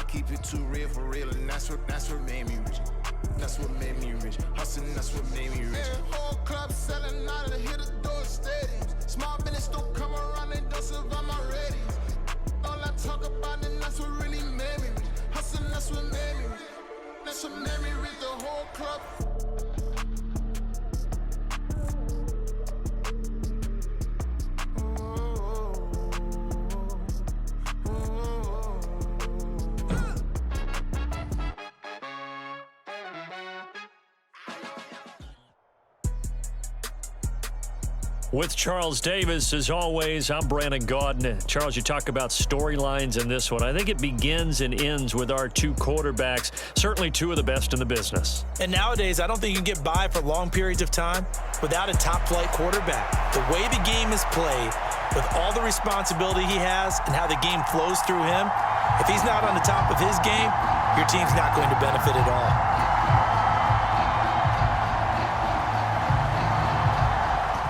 keep it too real for real, and that's what made me rich. That's what made me rich. Hustling, that's what made me rich. Whole club selling out of hit the door stadiums. Small business don't come around and don't survive my ratings. All I talk about, and that's what really made me rich. Hustling, that's what made me rich. That's what made me rich. The whole club. With Charles Davis, as always, I'm Brandon Gaudin. Charles, you talk about storylines in this one. I think it begins and ends with our two quarterbacks, certainly two of the best in the business. And nowadays, I don't think you can get by for long periods of time without a top-flight quarterback. The way the game is played, with all the responsibility he has and how the game flows through him, if he's not on the top of his game, your team's not going to benefit at all.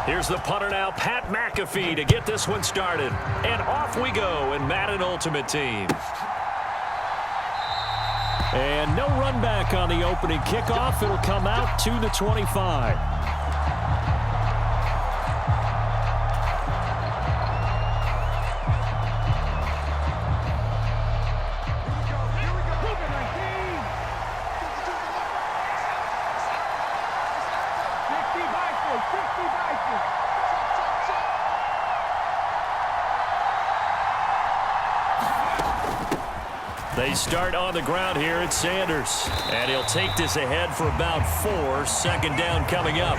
Here's the punter now, Pat McAfee, to get this one started. And off we go in Madden Ultimate Team. And no run back on the opening kickoff. It'll come out to the 25. They start on the ground here at Sanders. And he'll take this ahead for about 4. Second down coming up.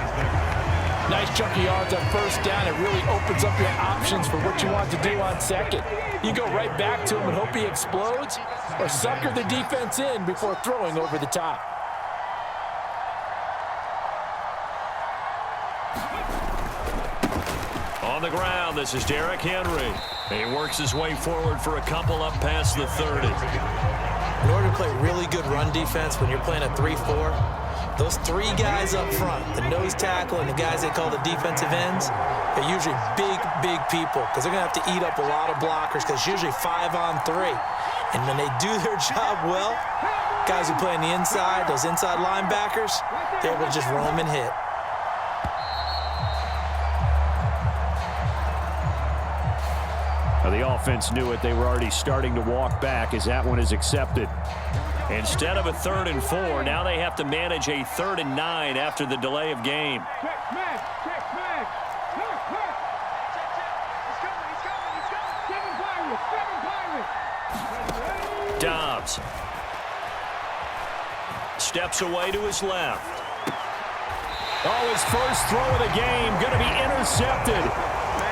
Nice chunky yards on first down. It really opens up your options for what you want to do on second. You go right back to him and hope he explodes, or sucker the defense in before throwing over the top. On the ground, this is Derrick Henry. He works his way forward for a couple up past the 30. In order to play really good run defense when you're playing a 3-4, those three guys up front, the nose tackle and the guys they call the defensive ends, they're usually big people because they're going to have to eat up a lot of blockers because it's usually 5-on-3. And when they do their job well, guys who play on the inside, those inside linebackers, they're able to just roam and hit. The offense knew it. They were already starting to walk back as that one is accepted. Instead of a 3rd and 4, now they have to manage a 3rd and 9 after the delay of game. Dobbs steps away to his left. Oh, his first throw of the game going to be intercepted.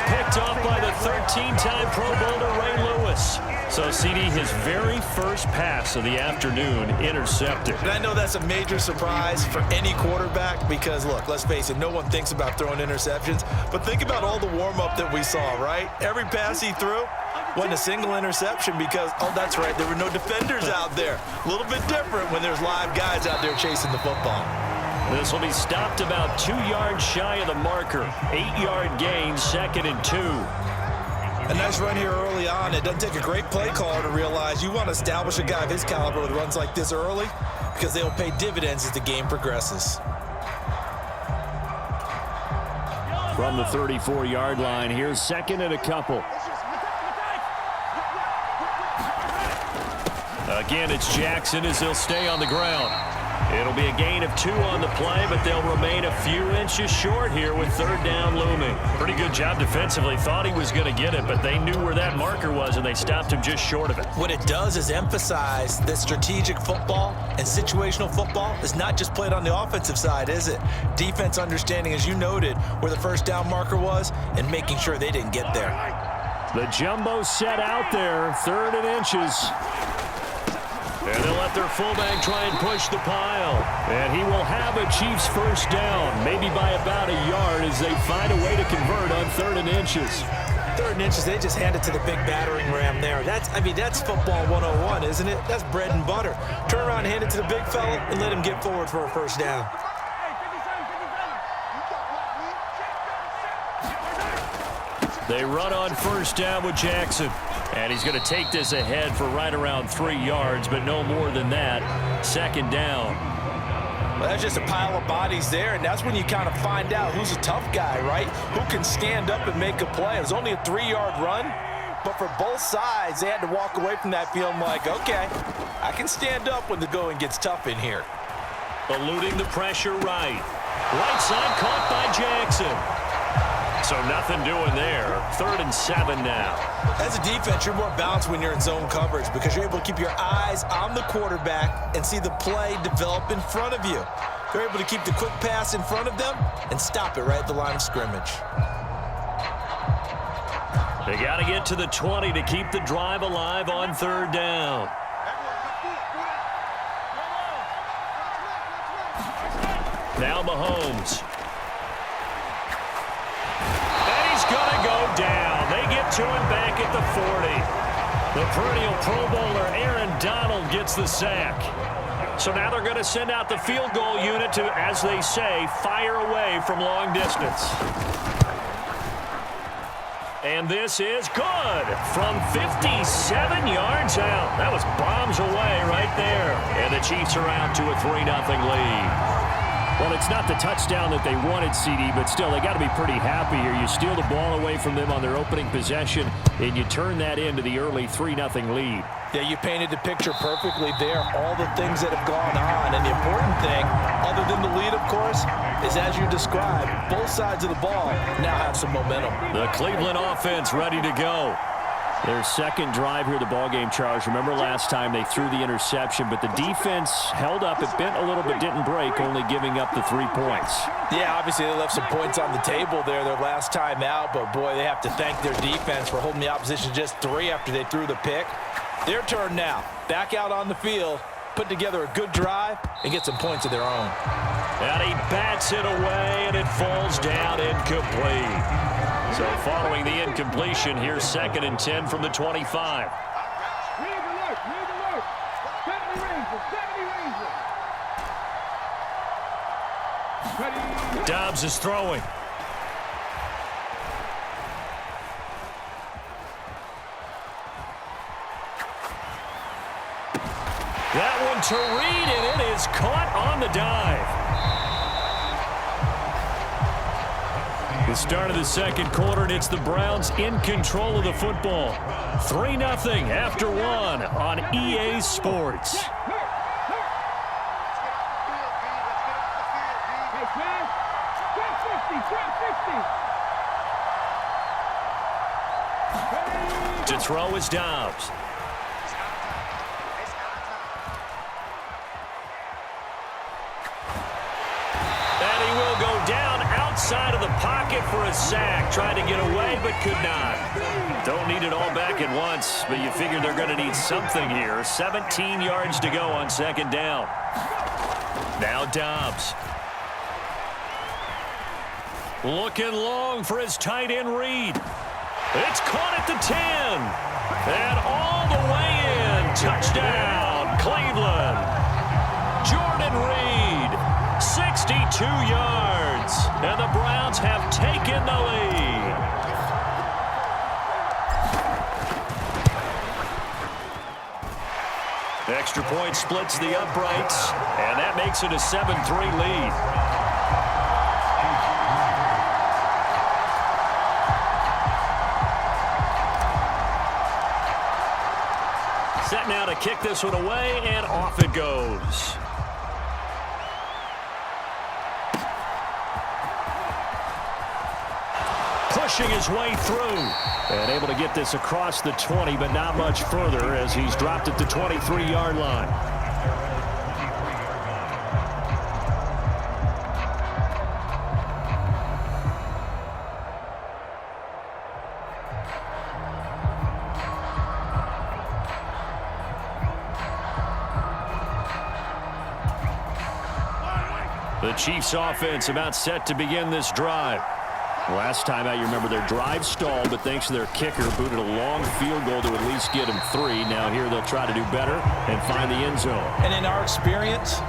Picked off by the 13-time Pro Bowler Ray Lewis. So, CD, his very first pass of the afternoon intercepted. And I know that's a major surprise for any quarterback because, look, let's face it, no one thinks about throwing interceptions. But think about all the warm-up that we saw, right? Every pass he threw wasn't a single interception because, oh, that's right, there were no defenders out there. A little bit different when there's live guys out there chasing the football. This will be stopped about 2 yards shy of the marker. 8-yard gain, 2nd and 2. A nice run here early on. It doesn't take a great play caller to realize you want to establish a guy of his caliber with runs like this early because they'll pay dividends as the game progresses. From the 34-yard line, here's 2nd and a couple. Again, it's Jackson as he'll stay on the ground. It'll be a gain of 2 on the play, but they'll remain a few inches short here with 3rd down looming. Pretty good job defensively. Thought he was going to get it, but they knew where that marker was, and they stopped him just short of it. What it does is emphasize that strategic football and situational football is not just played on the offensive side, is it? Defense understanding, as you noted, where the 1st down marker was and making sure they didn't get there. The jumbo set out there, 3rd and inches. And they'll let their fullback try and push the pile. And he will have a Chiefs 1st down, maybe by about a yard as they find a way to convert on 3rd and inches. 3rd and inches, they just hand it to the big battering ram there. That's football 101, isn't it? That's bread and butter. Turn around, hand it to the big fella, and let him get forward for a 1st down. They run on 1st down with Jackson. And he's going to take this ahead for right around 3 yards, but no more than that. Second down. Well, that's just a pile of bodies there, and that's when you kind of find out who's a tough guy, right? Who can stand up and make a play. It was only a 3-yard run, but for both sides, they had to walk away from that feeling like, okay, I can stand up when the going gets tough in here. Eluding the pressure right. Right side caught by Jackson. So nothing doing there. 3rd and 7 now. As a defense, you're more balanced when you're in zone coverage because you're able to keep your eyes on the quarterback and see the play develop in front of you. You're able to keep the quick pass in front of them and stop it right at the line of scrimmage. They got to get to the 20 to keep the drive alive on 3rd down. Now Mahomes. And he's going to go down. They get to him back at the 40. The perennial Pro Bowler Aaron Donald gets the sack. So now they're going to send out the field goal unit to, as they say, fire away from long distance. And this is good from 57 yards out. That was bombs away right there. And the Chiefs are out to a 3-0 lead. Well, it's not the touchdown that they wanted, CD, but still, they got to be pretty happy here. You steal the ball away from them on their opening possession, and you turn that into the early 3-0 lead. Yeah, you painted the picture perfectly there, all the things that have gone on. And the important thing, other than the lead, of course, is as you described, both sides of the ball now have some momentum. The Cleveland offense ready to go. Their second drive here, the ballgame, Charles. Remember last time they threw the interception, but the defense held up. It bent a little but didn't break, only giving up the 3 points. Yeah, obviously they left some points on the table there their last time out, but boy, they have to thank their defense for holding the opposition just 3 after they threw the pick. Their turn now. Back out on the field, put together a good drive, and get some points of their own. And he bats it away, and it falls down incomplete. So following the incompletion, here's 2nd and 10 from the 25. Dobbs is throwing. That one to Reed, and it is caught on the dive. The start of the second quarter, and it's the Browns in control of the football. 3-0 after 1 on EA Sports. To throw is Dobbs. And he will go down outside of the pocket for a sack. Tried to get away, but could not. Don't need it all back at once, but you figure they're going to need something here. 17 yards to go on 2nd down. Now Dobbs. Looking long for his tight end Reed. It's caught at the 10. And all the way in. Touchdown, Cleveland. Jordan Reed, 62 yards. And the Browns have taken the lead. Extra point splits the uprights. And that makes it a 7-3 lead. Set now to kick this one away, and off it goes. Pushing his way through. And able to get this across the 20, but not much further as he's dropped at the 23-yard line. The Chiefs offense about set to begin this drive. Last time out, you remember their drive stalled, but thanks to their kicker, booted a long field goal to at least get them 3. Now here they'll try to do better and find the end zone. And in our experience,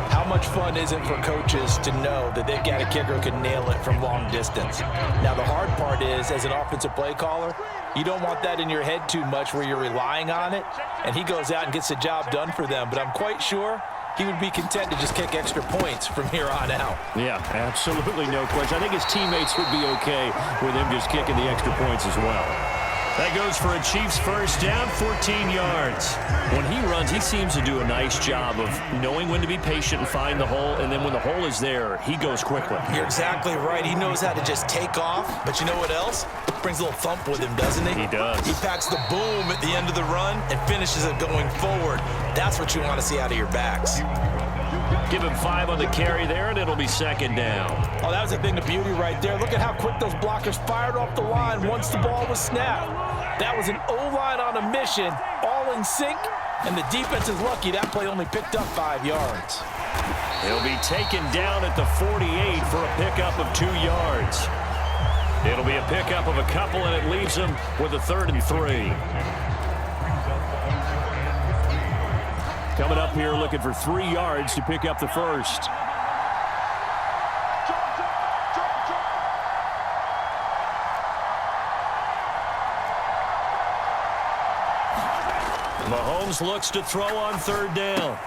how much fun is it for coaches to know that they've got a kicker who can nail it from long distance? Now, the hard part is, as an offensive play caller, you don't want that in your head too much where you're relying on it, and he goes out and gets the job done for them. But I'm quite sure he would be content to just kick extra points from here on out. Yeah, absolutely no question. I think his teammates would be okay with him just kicking the extra points as well. That goes for a Chiefs first down, 14 yards. When he runs, he seems to do a nice job of knowing when to be patient and find the hole, and then when the hole is there, he goes quickly. You're exactly right. He knows how to just take off, but you know what else? Brings a little thump with him, doesn't he? He does. He packs the boom at the end of the run and finishes it going forward. That's what you want to see out of your backs. Give him 5 on the carry there, and it'll be second down. Oh, that was a thing of beauty right there. Look at how quick those blockers fired off the line once the ball was snapped. That was an O-line on a mission, all in sync, and the defense is lucky that play only picked up 5 yards. He'll be taken down at the 48 for a pickup of 2 yards. It'll be a pickup of a couple, and it leaves him with a 3rd and 3. Coming up here looking for 3 yards to pick up the first. Mahomes looks to throw on 3rd down.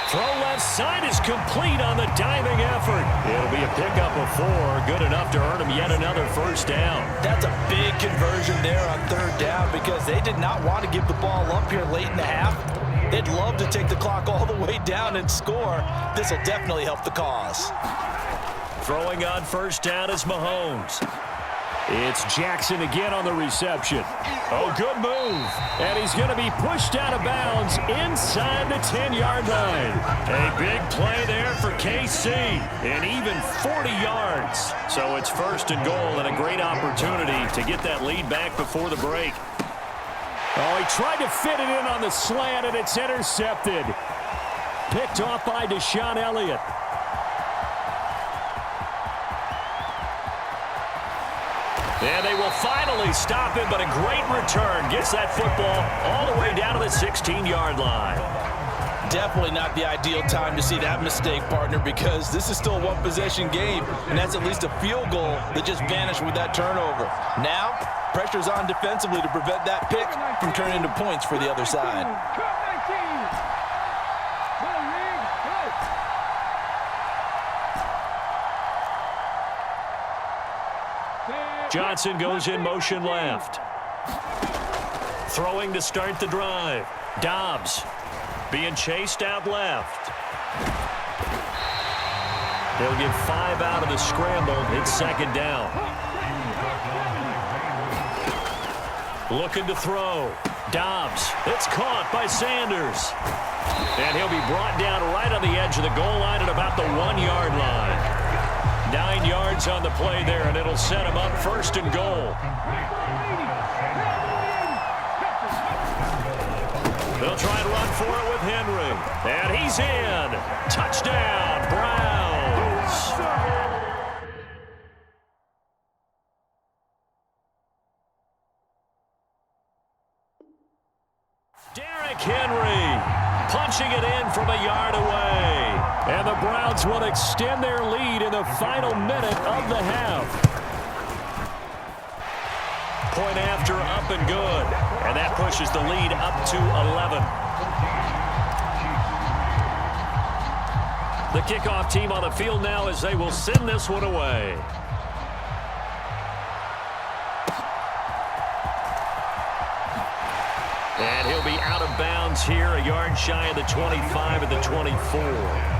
Throw left side is complete on the diving effort. It'll be a pickup of 4, good enough to earn him yet another first down. That's a big conversion there on 3rd down because they did not want to give the ball up here late in the half. They'd love to take the clock all the way down and score. This will definitely help the cause. Throwing on 1st down is Mahomes. It's Jackson again on the reception. Oh, good move. And he's going to be pushed out of bounds inside the 10-yard line. A big play there for KC. And even 40 yards. So it's 1st and goal and a great opportunity to get that lead back before the break. Oh, he tried to fit it in on the slant, and it's intercepted. Picked off by Deshaun Elliott. And they will finally stop him, but a great return. Gets that football all the way down to the 16-yard line. Definitely not the ideal time to see that mistake, partner, because this is still a one-possession game, and that's at least a field goal that just vanished with that turnover. Now, pressure's on defensively to prevent that pick from turning into points for the other side. Johnson goes in motion left. Throwing to start the drive. Dobbs being chased out left. They'll get 5 out of the scramble. It's 2nd down. Looking to throw. Dobbs. It's caught by Sanders. And he'll be brought down right on the edge of the goal line at about the 1-yard line. 9 yards on the play there, and it'll set him up 1st and goal. They'll try and run for it with Henry. And he's in. Touchdown, Browns. Derrick Henry punching it in from a yard away. And the Browns will extend their lead in the final minute of the half. Point after, up and good. And that pushes the lead up to 11. The kickoff team on the field now as they will send this one away. And he'll be out of bounds here, a yard shy of the 25 at the 24.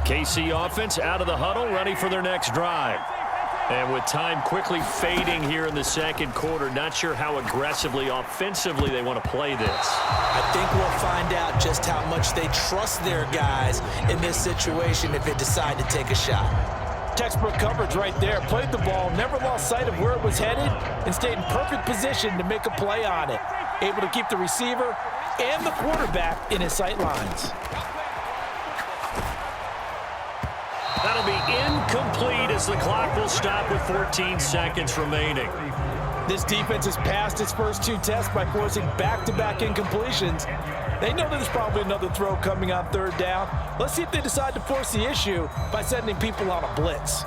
KC offense out of the huddle, ready for their next drive. And with time quickly fading here in the 2nd quarter, not sure how aggressively, offensively they want to play this. I think we'll find out just how much they trust their guys in this situation if they decide to take a shot. Textbook coverage right there. Played the ball, never lost sight of where it was headed, and stayed in perfect position to make a play on it. Able to keep the receiver and the quarterback in his sight lines. That'll be incomplete as the clock will stop with 14 seconds remaining. This defense has passed its first 2 tests by forcing back-to-back incompletions. They know that there's probably another throw coming on 3rd down. Let's see if they decide to force the issue by sending people on a blitz.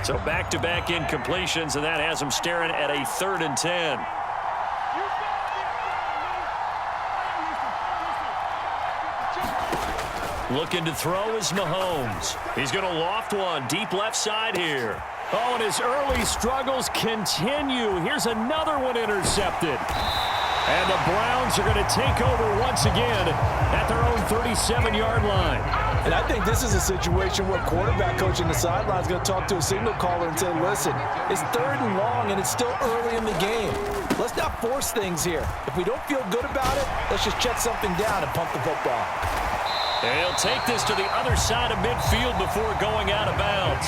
So back-to-back incompletions, and that has them staring at a 3rd and 10. Looking to throw is Mahomes. He's going to loft one deep left side here. Oh, and his early struggles continue. Here's another one intercepted. And the Browns are going to take over once again at their own 37-yard line. And I think this is a situation where quarterback coach on the sideline is going to talk to a signal caller and say, listen, it's 3rd and long and it's still early in the game. Let's not force things here. If we don't feel good about it, let's just check something down and pump the football. And he'll take this to the other side of midfield before going out of bounds.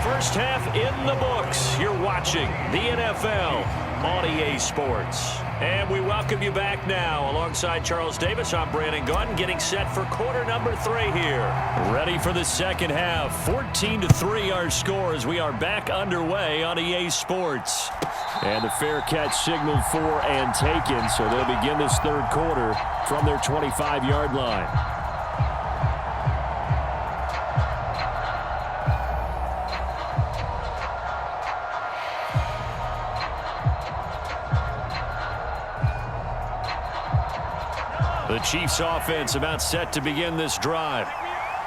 First half in the books. You're watching the NFL on EA Sports. And we welcome you back now. Alongside Charles Davis, I'm Brandon Gaudin, getting set for quarter number 3 here. Ready for the second half. 14-3 our score as we are back underway on EA Sports. And the fair catch signaled for and taken, so they'll begin this 3rd quarter from their 25-yard line. The Chiefs offense about set to begin this drive.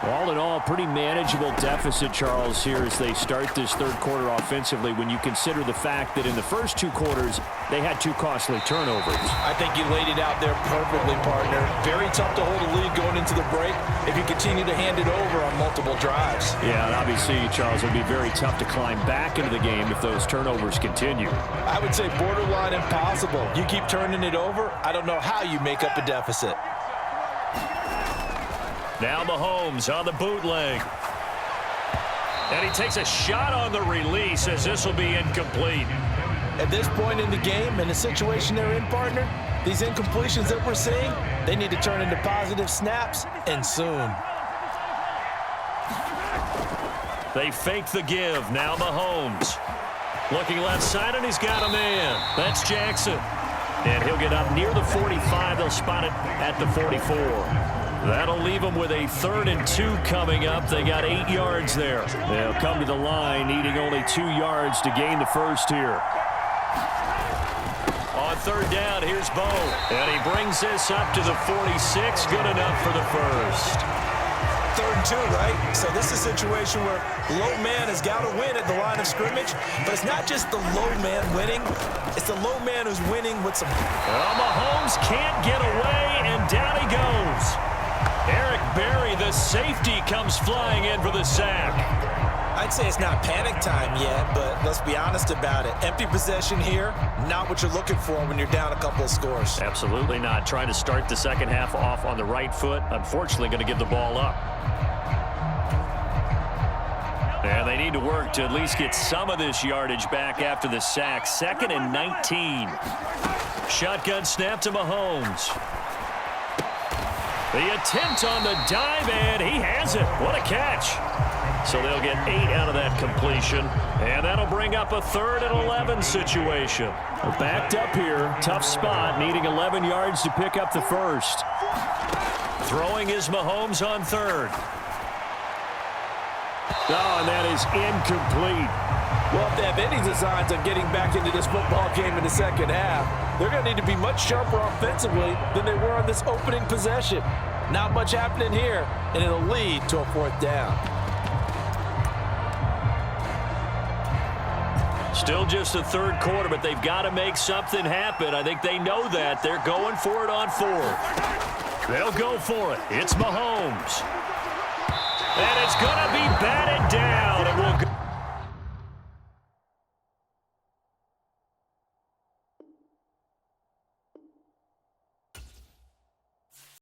All in all, pretty manageable deficit, Charles, here as they start this 3rd quarter offensively when you consider the fact that in the first 2 quarters, they had 2 costly turnovers. I think you laid it out there perfectly, partner. Very tough to hold a lead going into the break if you continue to hand it over on multiple drives. Yeah, and obviously, Charles, it would be very tough to climb back into the game if those turnovers continue. I would say borderline impossible. You keep turning it over, I don't know how you make up a deficit. Now Mahomes on the bootleg. And he takes a shot on the release as this will be incomplete. At this point in the game, in the situation they're in, partner, these incompletions that we're seeing, they need to turn into positive snaps, and soon. They fake the give. Now Mahomes. Looking left side, and he's got a man. That's Jackson. And he'll get up near the 45. They'll spot it at the 44. That'll leave them with a 3rd and 2 coming up. They got 8 yards there. They'll come to the line, needing only 2 yards to gain the first here. On 3rd down, here's Bo. And he brings this up to the 46. Good enough for the first. 3rd and 2, right? So this is a situation where low man has got to win at the line of scrimmage, but it's not just the low man winning. It's the low man who's winning with some... Well, Mahomes can't get away, and down he goes. Eric Berry, the safety, comes flying in for the sack. I'd say it's not panic time yet, but let's be honest about it. Empty possession here, not what you're looking for when you're down a couple of scores. Absolutely not. Trying to start the second half off on the right foot. Unfortunately, going to give the ball up. And they need to work to at least get some of this yardage back after the sack. 2nd and 19. Shotgun snap to Mahomes. The attempt on the dive, and he has it. What a catch. So they'll get 8 out of that completion, and that'll bring up a 3rd and 11 situation. Backed up here, tough spot, needing 11 yards to pick up the first. Throwing is Mahomes on 3rd. Oh, and that is incomplete. Well, if they have any designs on getting back into this football game in the second half, they're going to need to be much sharper offensively than they were on this opening possession. Not much happening here, and it'll lead to a 4th down. Still just the 3rd quarter, but they've got to make something happen. I think they know that. They're going for it on 4th. They'll go for it. It's Mahomes. And it's going to be batted down.